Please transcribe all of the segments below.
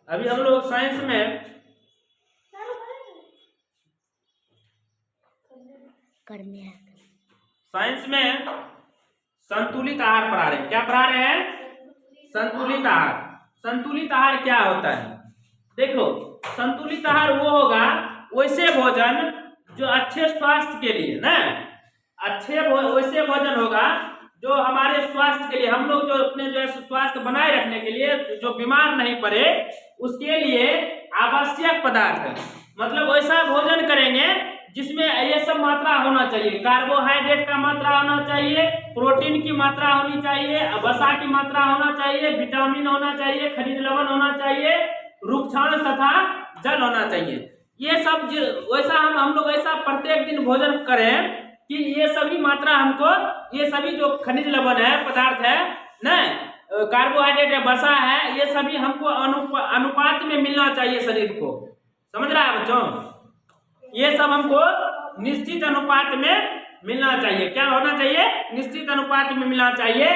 अभी हम लोग साइंस में संतुलित आहार पढ़ा रहे हैं। क्या पढ़ा रहे हैं? संतुलित आहार। संतुलित आहार क्या होता है? देखो, संतुलित आहार वो होगा वैसे भोजन जो अच्छे स्वास्थ्य के लिए ना, वैसे भोजन होगा जो हमारे स्वास्थ्य के लिए, हम लोग जो अपने जो है स्वास्थ्य बनाए रखने के लिए, जो बीमार नहीं पड़े उसके लिए आवश्यक पदार्थ है। मतलब वैसा भोजन करेंगे जिसमें ये सब मात्रा होना चाहिए। कार्बोहाइड्रेट का मात्रा होना चाहिए, प्रोटीन की मात्रा होनी चाहिए, वसा की मात्रा होना चाहिए, विटामिन होना चाहिए, खनिज लवण होना चाहिए, रुक्षांश तथा जल होना चाहिए। ये सब वैसा हम लोग ऐसा प्रत्येक दिन भोजन करें कि ये सभी मात्रा हमको, ये सभी जो खनिज लवण है, पदार्थ है न, कार्बोहाइड्रेट है, वसा है, ये सभी हमको अनुपात में मिलना चाहिए शरीर को। समझ रहा है बच्चों? ये सब हमको निश्चित अनुपात में मिलना चाहिए। क्या होना चाहिए? निश्चित अनुपात में मिलना चाहिए।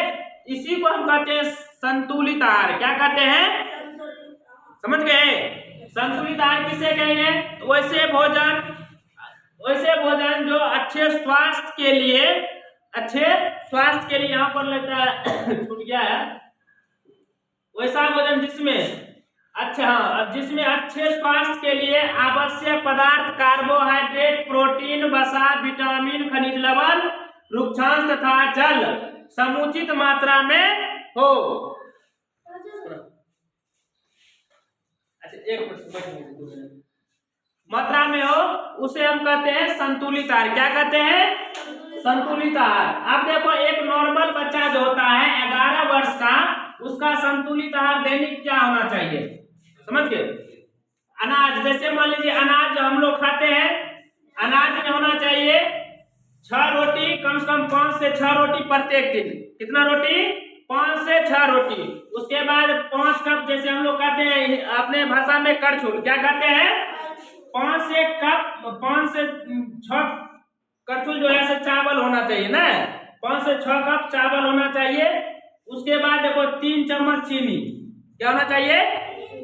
इसी को हम कहते हैं संतुलित आहार। क्या कहते हैं? समझ गए? संतुलित आहार किसे कहेंगे? वैसे भोजन जो अच्छे स्वास्थ्य के लिए, यहाँ पर लगता है छूट गया है, वैसा भोजन जिसमें अच्छे स्वास्थ्य के लिए आवश्यक पदार्थ कार्बोहाइड्रेट, प्रोटीन, वसा, विटामिन, खनिज लवण, रुक्षांश तथा जल समुचित मात्रा में हो। मात्रा में हो, उसे हम कहते हैं संतुलित आहार। क्या कहते हैं? संतुलित आहार। अब देखो, एक नॉर्मल बच्चा जो होता है 11 वर्ष का, उसका संतुलित आहार दैनिक क्या होना चाहिए? समझ गए? अनाज, जैसे मान लीजिए अनाज जो हम लोग खाते हैं, अनाज में होना चाहिए 6 रोटी, कम से कम 5 से 6 रोटी प्रत्येक दिन। कितना रोटी? 5 से 6 रोटी। उसके बाद 5 कप, जैसे हम लोग कहते हैं अपने भाषा में करछुल, क्या कहते हैं? 5 से 6 करछुल जो है चावल होना चाहिए ना, 5 से 6 कप चावल होना चाहिए। उसके बाद देखो 3 चम्मच चीनी। क्या होना चाहिए?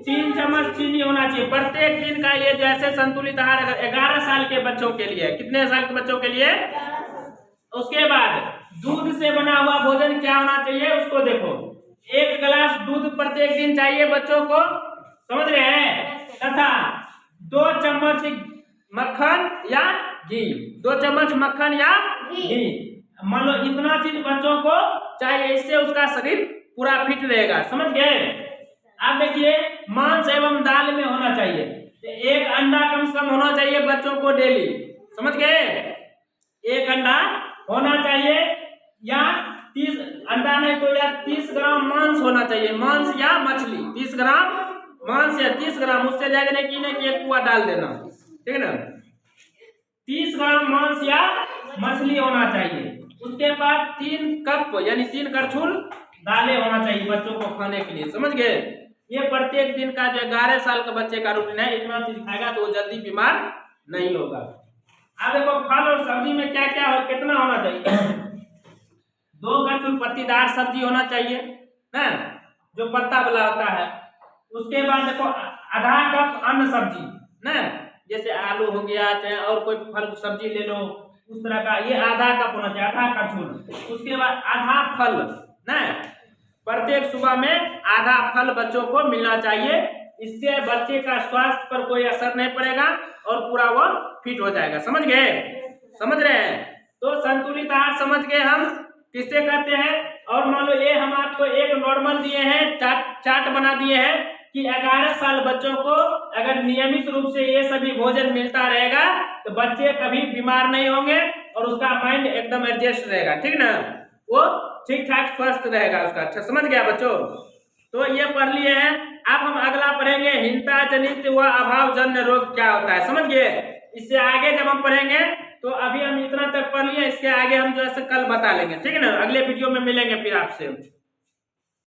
3 चम्मच चीनी होना चाहिए प्रत्येक दिन का। ये जैसे संतुलित आहार 11 साल के बच्चों के लिए। कितने साल के बच्चों के लिए? उसके बाद दूध से बना हुआ भोजन क्या होना चाहिए? उसको देखो, 1 गिलास दूध प्रत्येक दिन चाहिए बच्चों को। समझ रहे हैं? तथा 2 चम्मच मक्खन या घी, 2 चम्मच मक्खन या घी। मान लो इतना चीज बच्चों को चाहिए, इससे उसका शरीर पूरा फिट रहेगा। समझ गए? आप देखिए, मांस एवं दाल में होना चाहिए 1 अंडा कम से कम होना चाहिए बच्चों को डेली। समझ गए? 1 अंडा होना चाहिए, या 30 अंडा नहीं तो या 30 ग्राम मांस होना चाहिए। मांस या मछली, 30 ग्राम मांस या 30 ग्राम, उससे ज्यादा नहीं कि 1 पुआ डाल देना, ठीक है ना। 30 ग्राम मांस या मछली होना चाहिए। उसके बाद 3 कप यानी 3 करछुल दालें होना चाहिए बच्चों को खाने के लिए। समझ गए? ये प्रत्येक दिन का जो 11 साल का बच्चे का रूटीन है। इतना चीज खाएगा तो वो जल्दी बीमार नहीं होगा। अब देखो, फल और सब्जी में क्या क्या हो, कितना होना चाहिए? 2 करछुल पत्तीदार सब्जी होना चाहिए ना, जो पत्ता वाला होता है। उसके बाद देखो, आधा कप अन्य सब्जी ना, जैसे आलू हो गया, चाहे और कोई फल सब्जी ले लो, उस तरह का, ये आधा कप होना चाहिए, आधा करछुल। उसके बाद आधा फल ना, प्रत्येक सुबह में आधा फल बच्चों को मिलना चाहिए। इससे बच्चे का स्वास्थ्य पर कोई असर नहीं पड़ेगा और पूरा वो फिट हो जाएगा। समझ गए? समझ रहे हैं? तो संतुलित आहार समझ गए हम किससे कहते हैं। और मान लो ये हम आपको एक नॉर्मल दिए हैं, चार्ट बना दिए हैं कि 11 साल बच्चों को अगर नियमित रूप से ये सभी भोजन मिलता रहेगा तो बच्चे कभी बीमार नहीं होंगे और उसका माइंड एकदम एडजस्ट रहेगा, ठीक ना, वो ठीक ठाक स्वस्थ रहेगा उसका। अच्छा, समझ गया बच्चों? तो ये पढ़ लिए हैं। अब हम अगला पढ़ेंगे हिंसा जनित व अभाव जन्य रोग क्या होता है। समझ गए? इससे आगे जब हम पढ़ेंगे तो अभी हम इतना तक पढ़ लिए, इसके आगे हम जो है कल बता लेंगे, ठीक है ना। अगले वीडियो में मिलेंगे फिर आपसे।